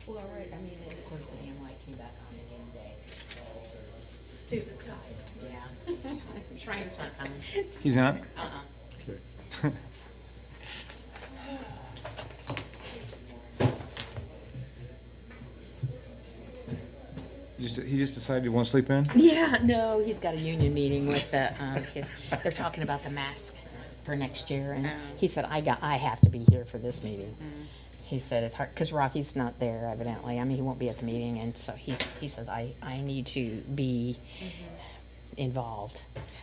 Well, right, I mean, and of course, the light came back on again today. Stupid time. Yeah. Shriner's not coming. He's not? Uh-uh. Okay. He just decided he won't sleep in? Yeah, no, he's got a union meeting with the, they're talking about the mask for next year, and he said, I have to be here for this meeting. He said it's hard, because Rocky's not there evidently, I mean, he won't be at the meeting, and so he says, I need to be involved.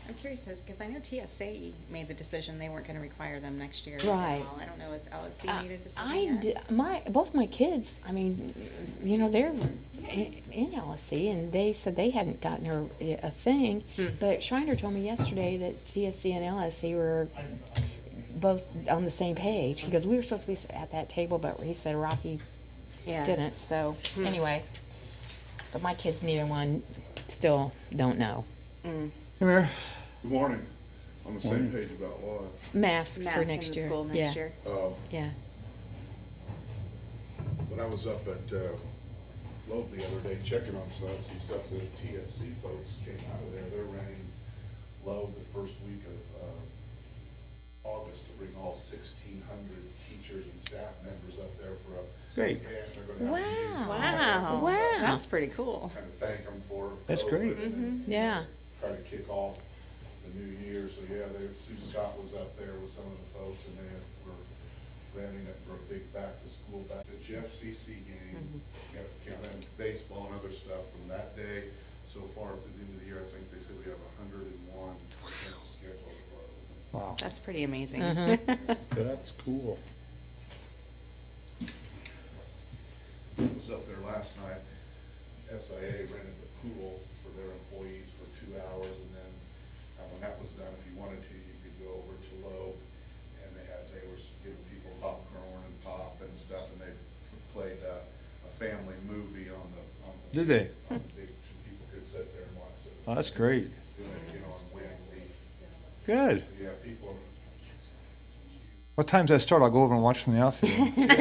I'm curious, because I know TSA made the decision they weren't going to require them next year. Right. At all. I don't know, has LSC made a decision yet? Both my kids, I mean, you know, they're in LSC, and they said they hadn't gotten a thing, but Shriner told me yesterday that TSC and LSC were both on the same page. He goes, we were supposed to be at that table, but he said Rocky didn't, so anyway. But my kids, neither one, still don't know. Come here. Good morning. On the same page about what? Masks for Masks next in the year. school next Yeah. year. Yeah. When I was up at Loeb the other day checking on some stuff, the TSC folks came out of there. They're renting Loeb the first week of August to bring all 1,600 teachers and staff members up there for a Great. dance. They're gonna have to use Wow. Wow. That's pretty cool. kind of thank them for That's great. COVID and Yeah. try to kick off the new year. So yeah, Sue Scott was up there with some of the folks, and they were renting it for a big back to school, back to Jeff CC game. Counting baseball and other stuff from that day so far to the end of the year. I think they said we have 101 scheduled. Wow. That's pretty amazing. That's cool. I was up there last night. SIA rented the pool for their employees for 2 hours, and then when that was done, if you wanted to, you could go over to Loeb, and they were giving people popcorn and pop and stuff, and they played a family movie on the Did they? on the big, so people could sit there and watch it. Oh, that's great. Doing it, on Wednesday. Good. Yeah, people. What time's that start? I'll go over and watch from the outfield. We'll have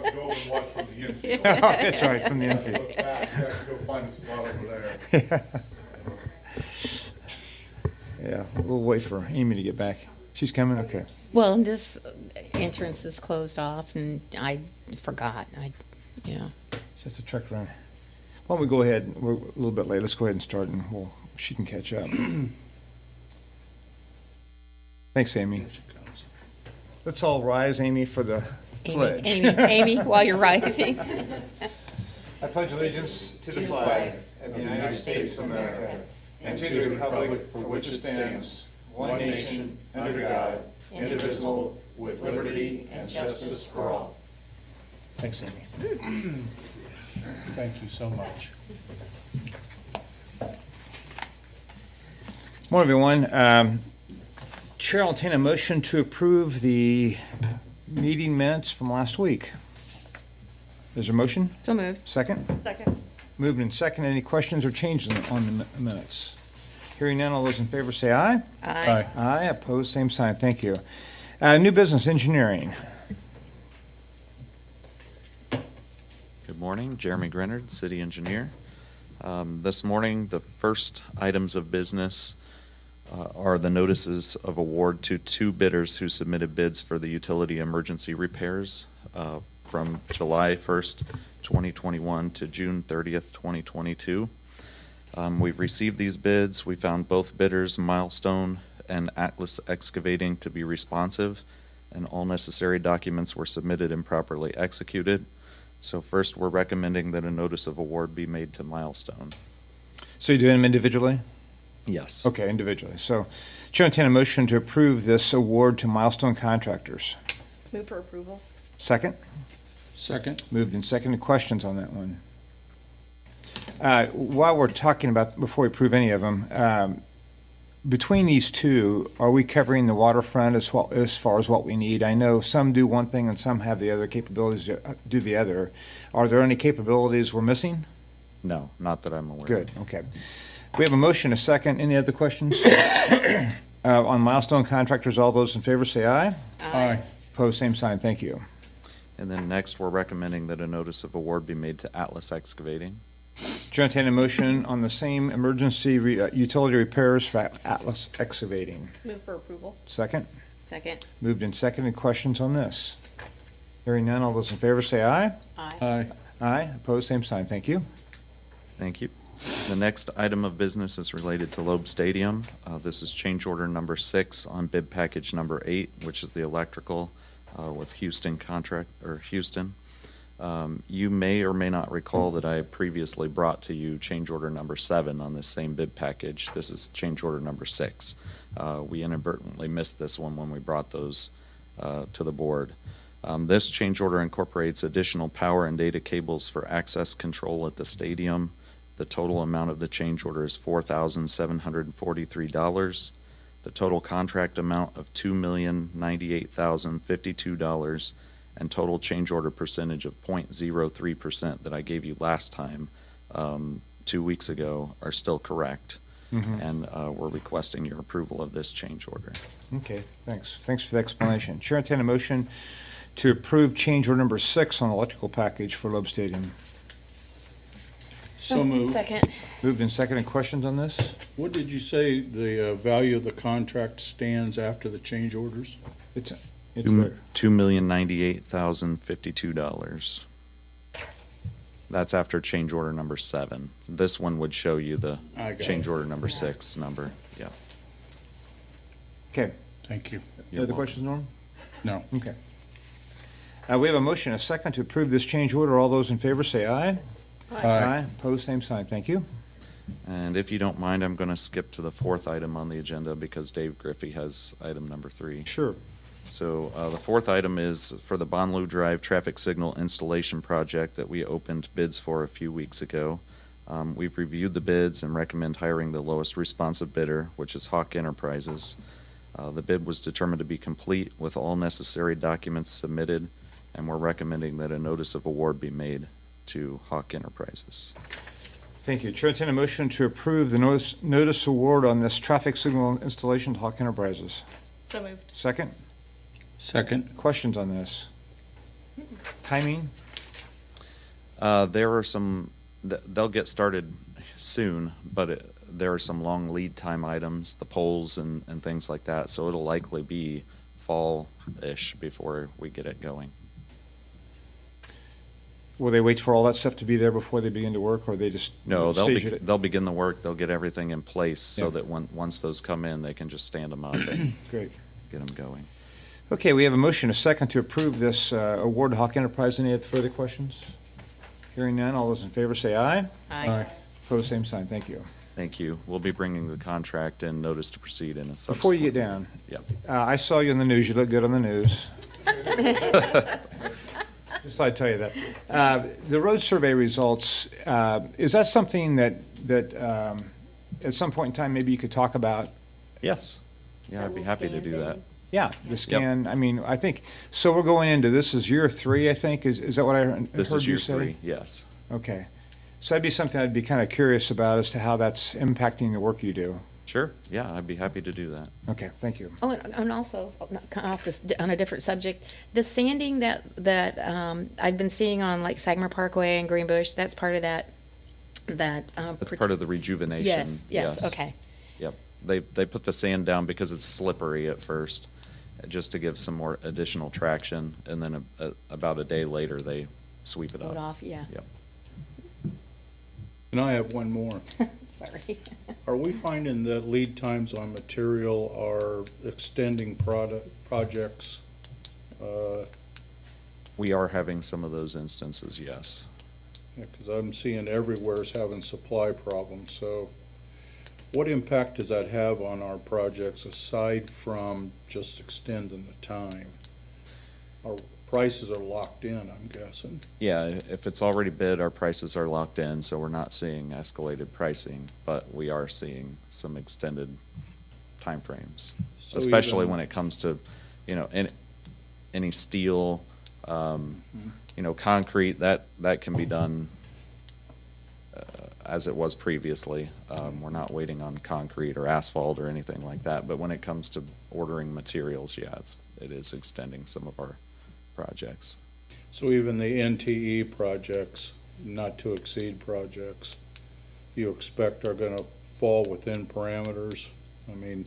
to go over and watch from the infield. Oh, that's right, from the infield. Look back, you have to go find a spot over there. Yeah, we'll wait for Amy to get back. She's coming? Okay. Well, this entrance is closed off, and I forgot. Yeah. Just a truck run. Why don't we go ahead? We're a little bit late. Let's go ahead and start, and she can catch up. Thanks, Amy. Let's all rise, Amy, for the pledge. Amy, while you're rising. I pledge allegiance to the flag of the United States of America and to the republic for which it stands, one nation, under God, indivisible, with liberty and justice for all. Thanks, Amy. Thank you so much. Morning, everyone. Chair will entertain a motion to approve the meeting minutes from last week. Is there a motion? So moved. Second? Second. Moved and second. Any questions or changes on the minutes? Hearing none, all those in favor say aye. Aye. Aye, opposed, same sign. Thank you. New business engineering. Good morning, Jeremy Grenard, City Engineer. This morning, the first items of business are the notices of award to 2 bidders who submitted bids for the utility emergency repairs from July 1st, 2021 to June 30th, 2022. We've received these bids. We found both bidders, Milestone and Atlas Excavating, to be responsive, and all necessary documents were submitted and properly executed. So first, we're recommending that a notice of award be made to Milestone. So you're doing them individually? Yes. Okay, individually. So Chair will entertain a motion to approve this award to Milestone Contractors. Move for approval. Second? Second. Moved and seconded. Questions on that one? While we're talking about, before we approve any of them, between these two, are we covering the waterfront as far as what we need? I know some do one thing and some have the other capabilities to do the other. Are there any capabilities we're missing? No, not that I'm aware of. Good, okay. We have a motion, a second. Any other questions? On Milestone Contractors, all those in favor say aye. Aye. Opposed, same sign. Thank you. And then next, we're recommending that a notice of award be made to Atlas Excavating. Chair, entertain a motion on the same emergency utility repairs for Atlas Excavating. Move for approval. Second? Second. Moved and seconded. Questions on this? Hearing none, all those in favor say aye. Aye. Aye. Aye. Opposed, same sign. Thank you. Thank you. The next item of business is related to Loeb Stadium. This is change order number 6 on bid package number 8, which is the electrical with Houston contract, or Houston. You may or may not recall that I previously brought to you change order number 7 on this same bid package. This is change order number 6. We inadvertently missed this one when we brought those to the board. This change order incorporates additional power and data cables for access control at the stadium. The total amount of the change order is $4,743. The total contract amount of $2,098,052, and total change order percentage of 0.03% that I gave you last time, 2 weeks ago, are still correct. And we're requesting your approval of this change order. Okay, thanks. Thanks for the explanation. Chair, entertain a motion to approve change order number 6 on the electrical package for Loeb Stadium. So moved. Second. Moved and seconded. Questions on this? What did you say the value of the contract stands after the change orders? It's there. $2,098,052. That's after change order number 7. This one would show you the I got change it. order number 6 number. Yeah. Okay. Thank you. You're Other welcome. questions, Norm? No. Okay. We have a motion, a second, to approve this change order. All those in favor say aye. Aye. Opposed, same sign. Thank you. And if you don't mind, I'm going to skip to the 4th item on the agenda because Dave Griffey has item number 3. Sure. So the 4th item is for the Bonlu Drive traffic signal installation project that we opened bids for a few weeks ago. We've reviewed the bids and recommend hiring the lowest responsive bidder, which is Hawk Enterprises. The bid was determined to be complete with all necessary documents submitted, and we're recommending that a notice of award be made to Hawk Enterprises. Thank you. Chair, entertain a motion to approve the notice award on this traffic signal installation to Hawk Enterprises. So moved. Second? Second. Questions on this? Timing? There are some, they'll get started soon, but there are some long lead time items, the poles and things like that, so it'll likely be fall-ish before we get it going. Will they wait for all that stuff to be there before they begin to work, or they just No, stage it? they'll begin the work, they'll get everything in place so Yeah. that once those come in, they can just stand them up and Great. get them going. Okay, we have a motion, a second, to approve this award to Hawk Enterprise. Any further questions? Hearing none, all those in favor say aye. Aye. Opposed, same sign. Thank you. Thank you. We'll be bringing the contract and notice to proceed in a subsequent. Before you get down, Yep. I saw you on the news. You look good on the news. Just thought I'd tell you that. The road survey results, is that something that at some point in time, maybe you could talk about? Yes. Yeah, I'd be happy to do that. Yeah, the scan, I mean, I think, so we're going into, this is year 3, I think, is that what I heard you say? This is year 3, yes. Okay. So that'd be something I'd be kind of curious about as to how that's impacting the work you do. Sure, yeah, I'd be happy to do that. Okay, thank you. Oh, and also, off this, on a different subject, the sanding that I've been seeing on like Sagamore Parkway and Greenbush, that's part of that. That's part of the rejuvenation. Yes, okay. Yep. They put the sand down because it's slippery at first, just to give some more additional traction, and then about a day later, they sweep it Blow it up. off, yeah. Yep. And I have one more. Sorry. Are we finding that lead times on material are extending projects? We are having some of those instances, yes. Because I'm seeing everywhere's having supply problems, so what impact does that have on our projects aside from just extending the time? Our prices are locked in, I'm guessing. Yeah, if it's already bid, our prices are locked in, so we're not seeing escalated pricing, but we are seeing some extended timeframes. So Especially even- when it comes to, any steel, concrete, that can be done as it was previously. We're not waiting on concrete or asphalt or anything like that, but when it comes to ordering materials, yeah, it is extending some of our projects. So even the NTE projects, not to exceed projects, you expect are gonna fall within parameters? I mean,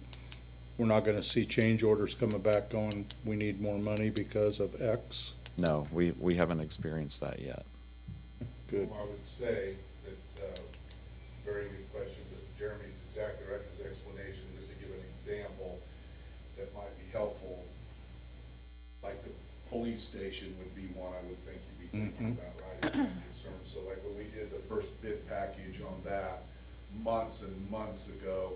we're not gonna see change orders coming back going, we need more money because of X? No, we haven't experienced that yet. Good. I would say that, very good questions, that Jeremy's exactly right in his explanation, just to give an example that might be helpful. Like the police station would be one I would think you'd be thinking about, right? If you're concerned. So like when we did the first bid package on that months and months ago,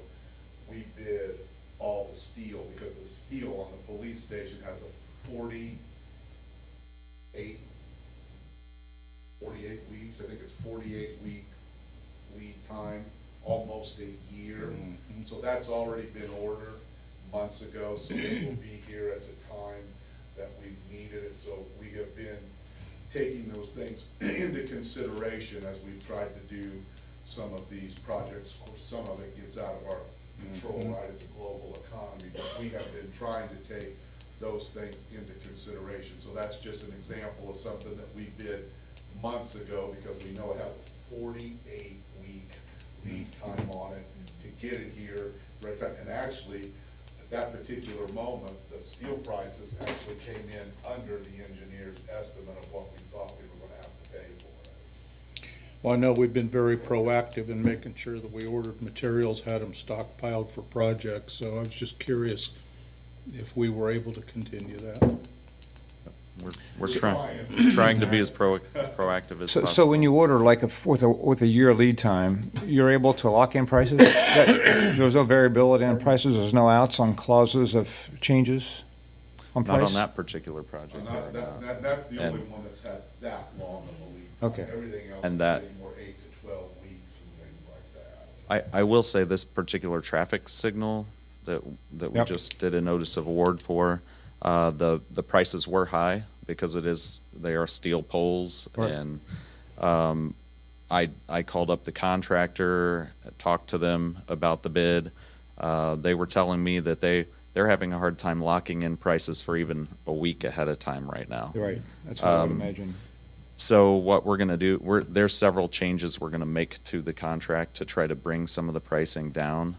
we bid all the steel, because the steel on the police station has a 48 weeks, I think it's 48-week lead time, almost a year. So that's already been ordered months ago, so this will be here at the time that we've needed it. So we have been taking those things into consideration as we've tried to do some of these projects. Of course, some of it gets out of our control, right? It's a global economy, but we have been trying to take those things into consideration. So that's just an example of something that we did months ago, because we know it has a 48-week lead time on it to get it here. Right back. And actually, at that particular moment, the steel prices actually came in under the engineer's estimate of what we thought we were gonna have to pay for it. Well, I know we've been very proactive in making sure that we ordered materials, had them stockpiled for projects, so I was just curious if we were able to continue that. We're trying to be as proactive as So possible. when you order like with a year lead time, you're able to lock in prices? There's no variability in prices, there's no outs on clauses of changes on price? Not on that particular project. And right now. that's the only And- one that's had that long of a lead time. Okay. Everything else And is that- getting more 8 to 12 weeks and things like that. I will say this particular traffic signal that we Yep. just did a notice of award for, the prices were high because they are steel poles. Right. And I called up the contractor, talked to them about the bid. They were telling me that they're having a hard time locking in prices for even a week ahead of time right now. Right, that's what I would imagine. So what we're gonna do, there's several changes we're gonna make to the contract to try to bring some of the pricing down.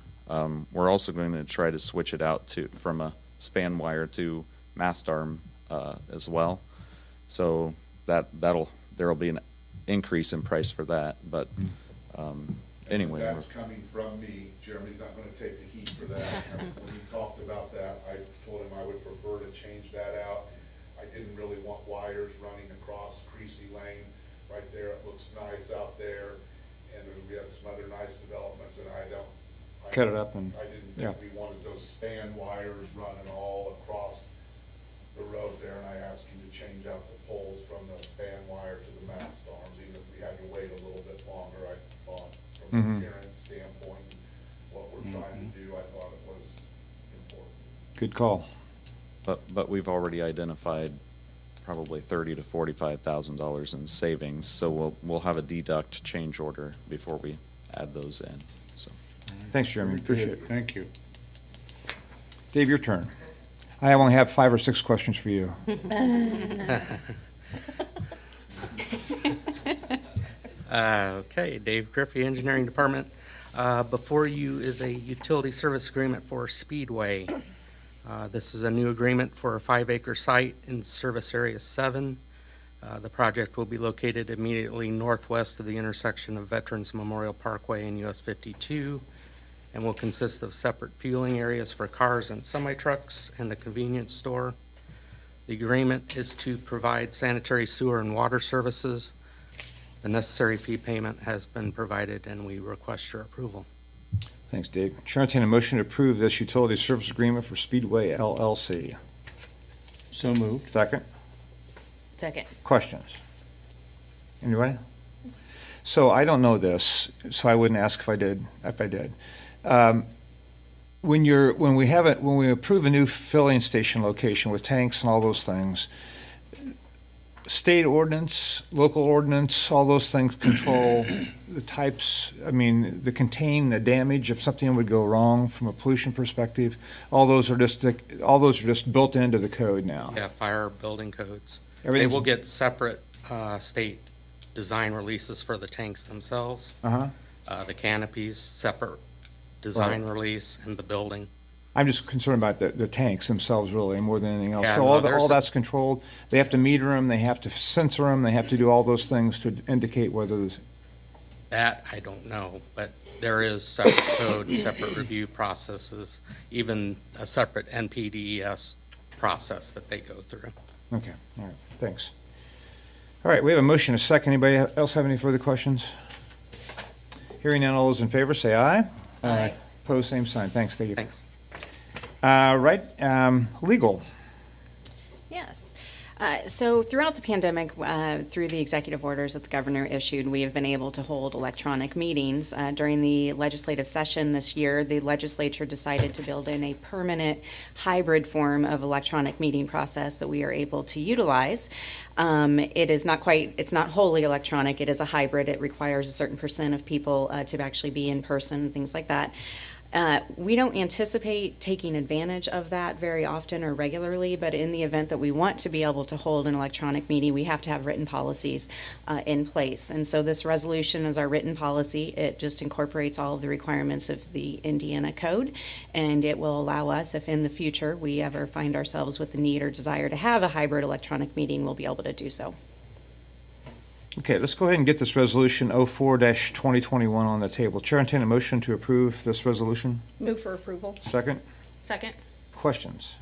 We're also going to try to switch it out from a span wire to mast arm, as well. So there'll be an increase in price for that, but, anyway. And that's coming from me. Jeremy's not gonna take the heat for that. When he talked about that, I told him I would prefer to change that out. I didn't really want wires running across Creasy Lane right there. It looks nice out there, and we have some other nice developments, and I Cut it up and- I didn't yeah. think we wanted those span wires running all across the road there, and I asked him to change out the poles from the span wire to the mast arms, even if we had to wait a little bit longer. I thought from an appearance standpoint, what we're trying to do, I thought it was important. Good call. But we've already identified probably $30,000 to $45,000 in savings, so we'll have a deduct change order before we add those in, so. Thanks, Jeremy, appreciate it. Thank you. Dave, your turn. I only have 5 or 6 questions for you. Okay, Dave Griffey, Engineering Department. Before you is a utility service agreement for Speedway. This is a new agreement for a 5-acre site in Service Area 7. The project will be located immediately northwest of the intersection of Veterans Memorial Parkway and US 52, and will consist of separate fueling areas for cars and semi-trucks and a convenience store. The agreement is to provide sanitary sewer and water services. The necessary fee payment has been provided, and we request your approval. Thanks, Dave. Chair, entertain a motion to approve this utility service agreement for Speedway LLC. So moved. Second? Second. Questions? Anybody? So I don't know this, so I wouldn't ask if I did. When we approve a new filling station location with tanks and all those things, state ordinance, local ordinance, all those things control the types, the contain the damage if something would go wrong from a pollution perspective. All those are just built into the code now. Yeah, fire building codes. They Everything's- will get separate state design releases for the tanks themselves, Uh-huh. the canopies, separate design release, and the building. I'm just concerned about the tanks themselves really more than anything else. Yeah, So no, all there's a- that's controlled. They have to meter them, they have to censor them, they have to do all those things to indicate whether there's, That I don't know, but there is separate code, separate review processes, even a separate NPDES process that they go through. okay, all right, thanks. All right, we have a motion, a second. Anybody else have any further questions? Hearing none, all those in favor say aye. Aye. Opposed, same sign. Thanks, thank you. Thanks. Right, legal. Yes. So throughout the pandemic, through the executive orders that the governor issued, we have been able to hold electronic meetings. During the legislative session this year, the legislature decided to build in a permanent hybrid form of electronic meeting process that we are able to utilize. It is not quite, it's not wholly electronic. It is a hybrid. It requires a certain percent of people to actually be in person, things like that. We don't anticipate taking advantage of that very often or regularly, but in the event that we want to be able to hold an electronic meeting, we have to have written policies in place. And so this resolution is our written policy. It just incorporates all of the requirements of the Indiana Code, and it will allow us, if in the future we ever find ourselves with the need or desire to have a hybrid electronic meeting, we'll be able to do so. Okay, let's go ahead and get this resolution 04-2021 on the table. Chair, entertain a motion to approve this resolution. Move for approval. Second, Second? questions?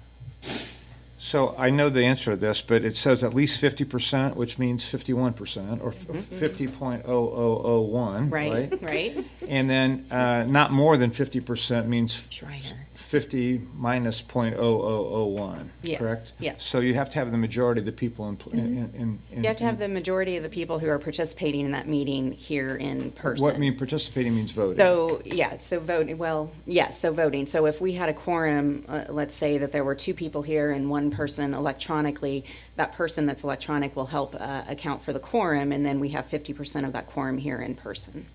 So I know the answer to this, but it says at least 50%, which means 51%, or 50.0001, right? Right? And then not more than 50% means Schreiner. 50 minus .0001, Yes, correct? yes. So you have to have the majority of the people in. You have to have the majority of the people who are participating in that meeting here in person. What mean participating means voting? So, yeah, so voting, well, yes, so voting. So if we had a quorum, let's say that there were two people here and one person electronically, that person that's electronic will help account for the quorum, and then we have 50% of that quorum here in person.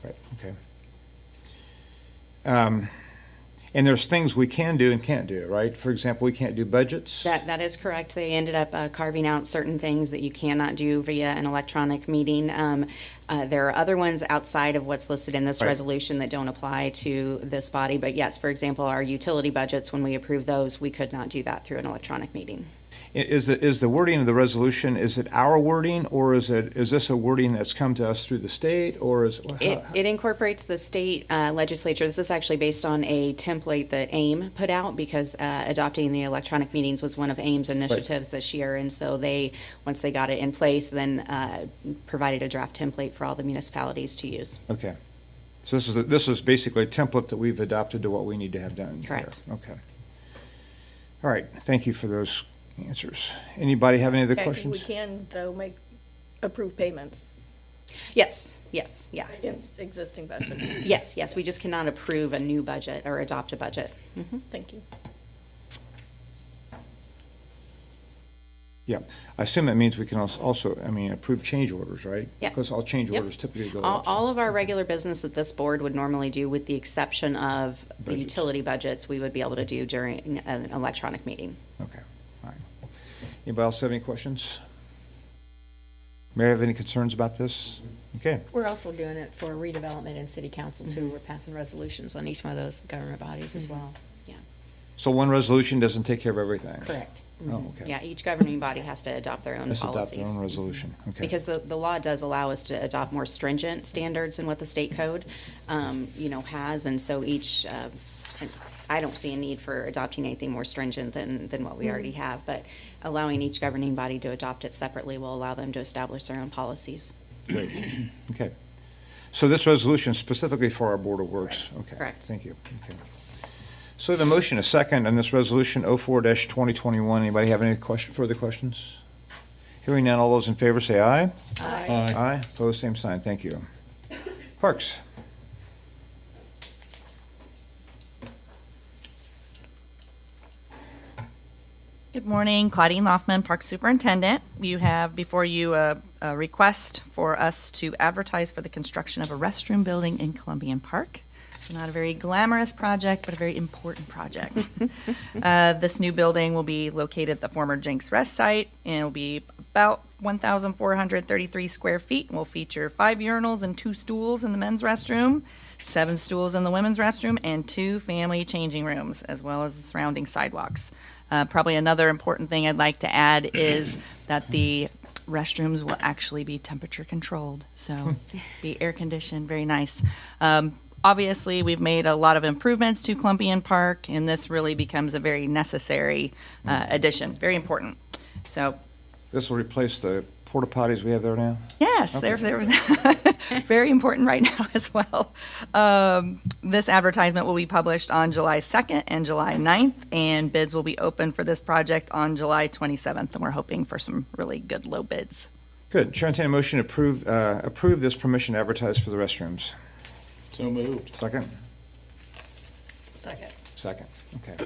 Right, okay. And there's things we can do and can't do, right? For example, we can't do budgets. That is correct. They ended up carving out certain things that you cannot do via an electronic meeting. There are other ones outside of what's listed in this Right. resolution that don't apply to this body. But yes, for example, our utility budgets, when we approve those, we could not do that through an electronic meeting. Is the wording of the resolution, is it our wording, or is this a wording that's come to us through the state, or is? It incorporates the state legislature. This is actually based on a template that AIM put out because adopting the electronic meetings was one of AIM's initiatives this year. And so they, once they got it in place, then provided a draft template for all the municipalities to use. Okay. So this is basically a template that we've adopted to what we need to have done. here. Correct. Okay. All right, thank you for those answers. Anybody have any other Okay, questions? we can, though, approve payments Yes, yeah. against existing budgets. Yes, we just cannot approve a new budget or adopt a budget. Thank you. Yeah, I assume that means we can also, approve change orders, right? Yeah. Because all change Yep. orders typically go All, up. all of our regular business that this board would normally do, with the exception of the Budgets. utility budgets, we would be able to do during an electronic meeting. Okay, all right. Anybody else have any questions? Mary, have any concerns about this? Okay, We're also doing it for redevelopment and city council too. We're passing resolutions on each one of those government bodies as well. so one resolution doesn't take care of everything? Correct. Oh, okay. Yeah, each governing body has to adopt their own Let's adopt policies. their own resolution, okay. Because the law does allow us to adopt more stringent standards than what the state code, has, and so each, I don't see a need for adopting anything more stringent than what we already have, but allowing each governing body to adopt it separately will allow them to establish their own policies. Great, okay. So this resolution is specifically for our Board of Works? Okay. Correct. Thank you, okay. So the motion is second on this resolution 04-2021. Anybody have any further questions? Hearing none, all those in favor say aye. Aye. Aye, opposed, same sign, thank you. Parks. Good morning, Claudine Loffman, Park Superintendent. You have before you a request for us to advertise for the construction of a restroom building in Columbian Park. It's not a very glamorous project, but a very important project. This new building will be located at the former Jenks Rest site, and it will be about 1,433 square feet and will feature 5 urinals and 2 stools in the men's restroom, 7 stools in the women's restroom, and 2 family changing rooms, as well as the surrounding sidewalks. Probably another important thing I'd like to add is that the restrooms will actually be temperature controlled, so be air conditioned, very nice. Obviously, we've made a lot of improvements to Columbian Park, and this really becomes a very necessary addition, very important. So, This will replace the porta potties we have there now? yes, they're very important right now as well. This advertisement will be published on July 2nd and July 9th, and bids will be open for this project on July 27th, and we're hoping for some really good low bids. Good. Chair, entertain a motion to approve this permission to advertise for the restrooms. So moved. Second? Second. Second, okay.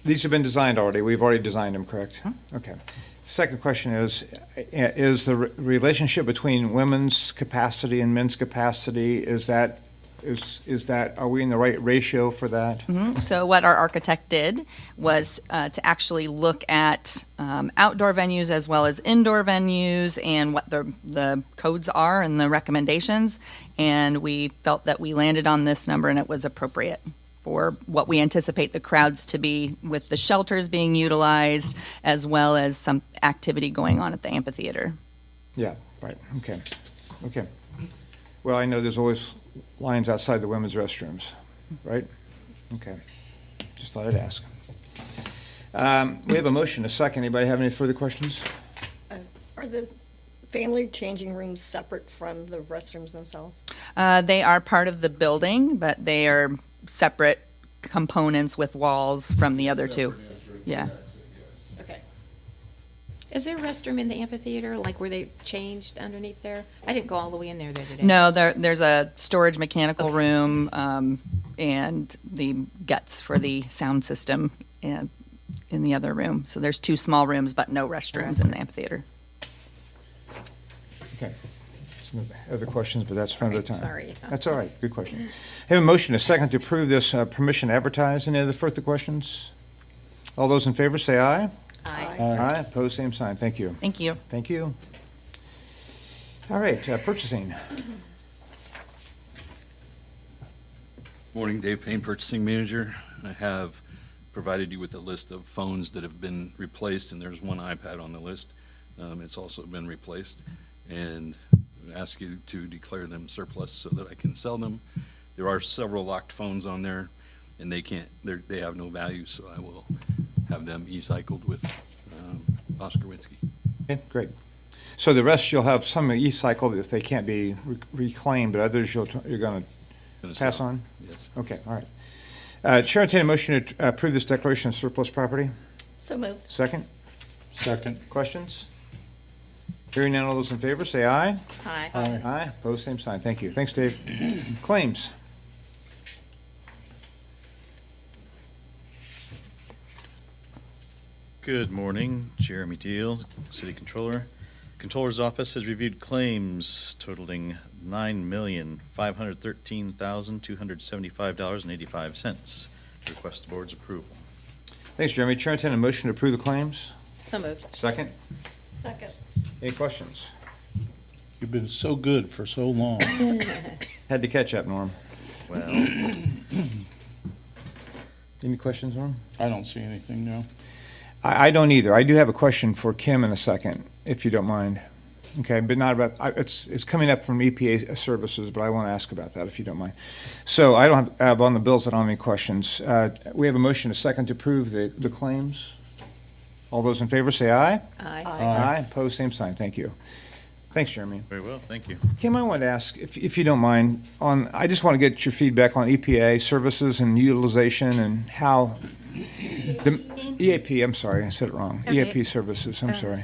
These have been designed already. We've already designed them, correct? Okay. Second question is the relationship between women's capacity and men's capacity, are we in the right ratio for that? So what our architect did was to actually look at outdoor venues as well as indoor venues and what the codes are and the recommendations. And we felt that we landed on this number and it was appropriate for what we anticipate the crowds to be, with the shelters being utilized as well as some activity going on at the amphitheater. Yeah, right, okay, okay. Well, I know there's always lines outside the women's restrooms, right? Okay, just thought I'd ask. We have a motion, a second. Anybody have any further questions? Are the family changing rooms separate from the restrooms themselves? They are part of the building, but they are separate components with walls from the other two. Yeah. Okay. Is there a restroom in the amphitheater, like where they changed underneath there? I didn't go all the way in there the other day. No, there's a storage mechanical room and the guts for the sound system in the other room. So there's 2 small rooms, but no restrooms in the amphitheater. Okay. Some other questions, but that's for another time. Sorry. That's all right, good question. Have a motion, a second, to approve this permission to advertise. Any other further questions? All those in favor say aye. Aye. Aye, opposed, same sign. Thank you. Thank you. Thank you. All right, purchasing. Morning, Dave Payne, Purchasing Manager. I have provided you with a list of phones that have been replaced, and there's one iPad on the list. It's also been replaced, and I ask you to declare them surplus so that I can sell them. There are several locked phones on there, and they have no value, so I will have them e-cycled with Oscar Winsky. Okay, great. So the rest, you'll have some e-cycled if they can't be reclaimed, but others you're going Gonna to pass sell. on? Yes. Okay, all right. Chair, entertain a motion to approve this declaration of surplus property. So moved. Second? Second. Questions? Hearing none, all those in favor, say aye. Aye. Aye. Aye, opposed, same sign. Thank you. Thanks, Dave. Claims. Good morning, Jeremy Deal, City Controller. Controller's Office has reviewed claims totaling $9,513,275.85. Request the board's approval. Thanks, Jeremy. Chair, entertain a motion to approve the claims. So moved. Second? Second. Any questions? You've been so good for so long. Had to catch up, Norm. Well, Any questions, Norm? I don't see anything now. I don't either. I do have a question for Kim in a second, if you don't mind. Okay, but not about, it's coming up from EPA services, but I want to ask about that if you don't mind. So I don't have on the bills, I don't have any questions. We have a motion, a second, to approve the claims. All those in favor say aye. Aye. Aye, opposed, same sign. Thank you. Thanks, Jeremy. very well, thank you. Kim, I wanted to ask, if you don't mind, I just want to get your feedback on EPA services and utilization and how, the EAP, I'm sorry, I said it wrong. Okay. EAP services, I'm sorry.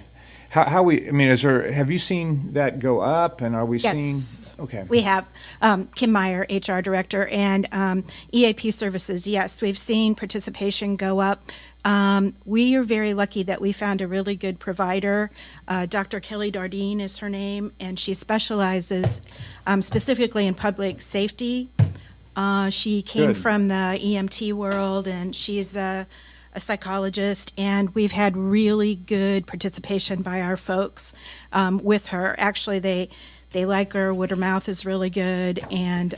How have you seen that go up, and are we seeing? Yes. Okay. We have Kim Meyer, HR Director, and EAP Services. Yes, we've seen participation go up. We are very lucky that we found a really good provider. Dr. Kelly Dardine is her name, and she specializes specifically in public safety. She came Good. from the EMT world, and she's a a psychologist, and we've had really good participation by our folks with her. Actually, they like her. Word of mouth is really good, and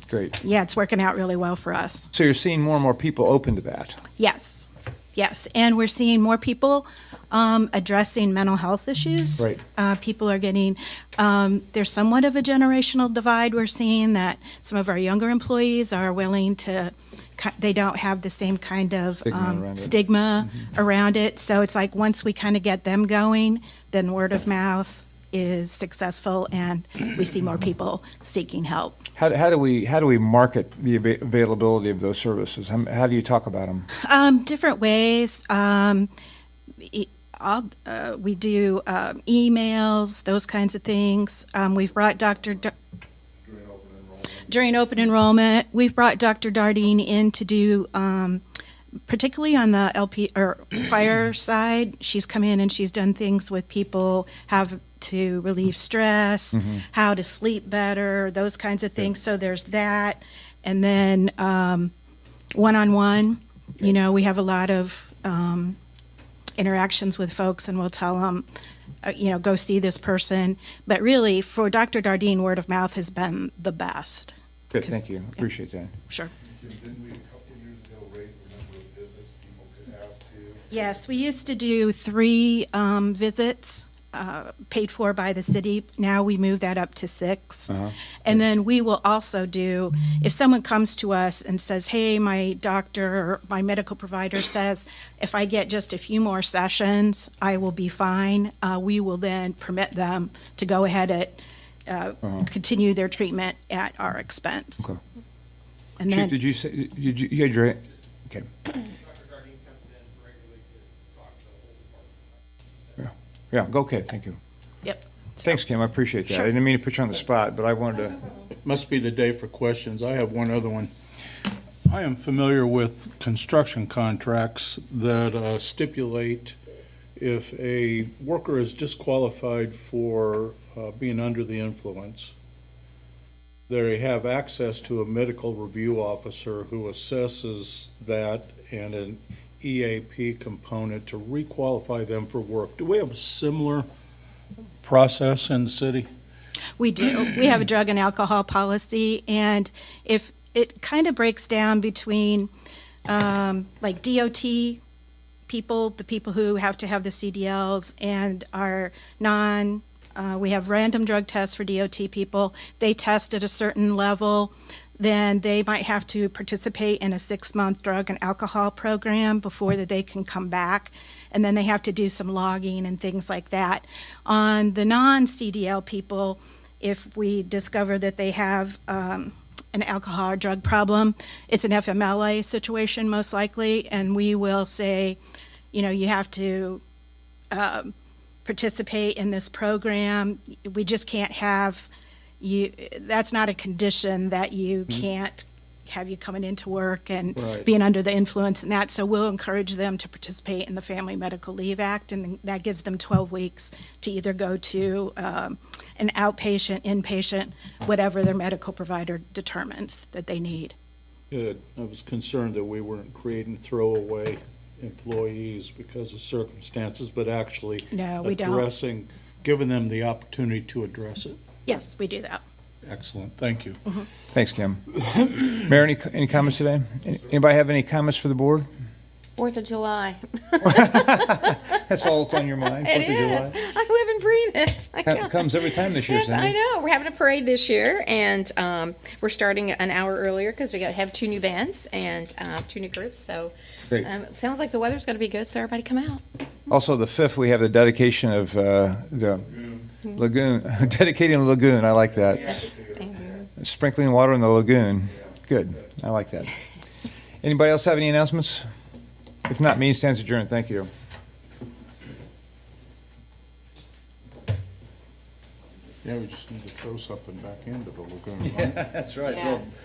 Great. yeah, it's working out really well for us. So you're seeing more and more people open to that? Yes, yes, and we're seeing more people addressing mental health issues. Right. People are getting, there's somewhat of a generational divide. We're seeing that some of our younger employees are willing to, they don't have the same kind of Stigma around it. So it's like once we kind of get them going, then word of mouth is successful and we see more people seeking help. How do we market the availability of those services? How do you talk about them? Different ways. We do emails, those kinds of things. We've brought during open enrollment, we've brought Dr. Dardine in to do, particularly on the LP or fire side. She's come in and she's done things with people, how to relieve stress, how to sleep better, those kinds of things. So there's that. And then one-on-one, we have a lot of interactions with folks, and we'll tell them, go see this person. But really, for Dr. Dardine, word of mouth has been the best. Good, thank you. Appreciate that. Sure. Didn't we, a couple of years ago, raise the number of visits people could have to? Yes, we used to do 3 visits paid for by the city. Now we move that up to 6. And then we will also do, if someone comes to us and says, hey, my doctor or my medical provider says, if I get just a few more sessions, I will be fine, we will then permit them to go ahead and continue their treatment at our expense. Okay. And Chief, then, did you say, you had your, okay. Yeah, go, okay, thank you. yep. Thanks, Kim, I appreciate that. Sure. I didn't mean to put you on the spot, but I wanted to, It must be the day for questions. I have one other one. I am familiar with construction contracts that stipulate if a worker is disqualified for being under the influence, they have access to a medical review officer who assesses that and an EAP component to requalify them for work. Do we have a similar process in the city? We do. We have a drug and alcohol policy, and if it kind of breaks down between like DOT people, the people who have to have the CDLs, and our we have random drug tests for DOT people. They test at a certain level, then they might have to participate in a 6-month drug and alcohol program before that they can come back. And then they have to do some logging and things like that. On the non-CDL people, if we discover that they have an alcohol or drug problem, it's an FMLA situation most likely, and we will say, you have to participate in this program. We just can't have you, that's not a condition that you can't have you coming into work and Right. being under the influence and that. So we'll encourage them to participate in the Family Medical Leave Act, and that gives them 12 weeks to either go to an outpatient, inpatient, whatever their medical provider determines that they need. Good. I was concerned that we weren't creating throwaway employees because of circumstances, but actually No, we don't. addressing, giving them the opportunity to address it. Yes, we do that. Excellent. Thank you. thanks, Kim. Mayor, any comments today? Anybody have any comments for the board? 4th of July. That's all that's on your mind, It 4th of July? is. I live and breathe it. I know. Comes every time this year, Yes, I Cindy. know. We're having a parade this year, and we're starting an hour earlier because we have 2 new bands and 2 new groups. So Great. it sounds like the weather's going to be good. So everybody come out. Also, the 5th, we have the dedication of the lagoon, dedicating the lagoon, I like that. Sprinkling water in the lagoon, good, I like that. Anybody else have any announcements? If not, meeting stands adjourned, thank you. Yeah, we just need to throw something back into the lagoon. That's right.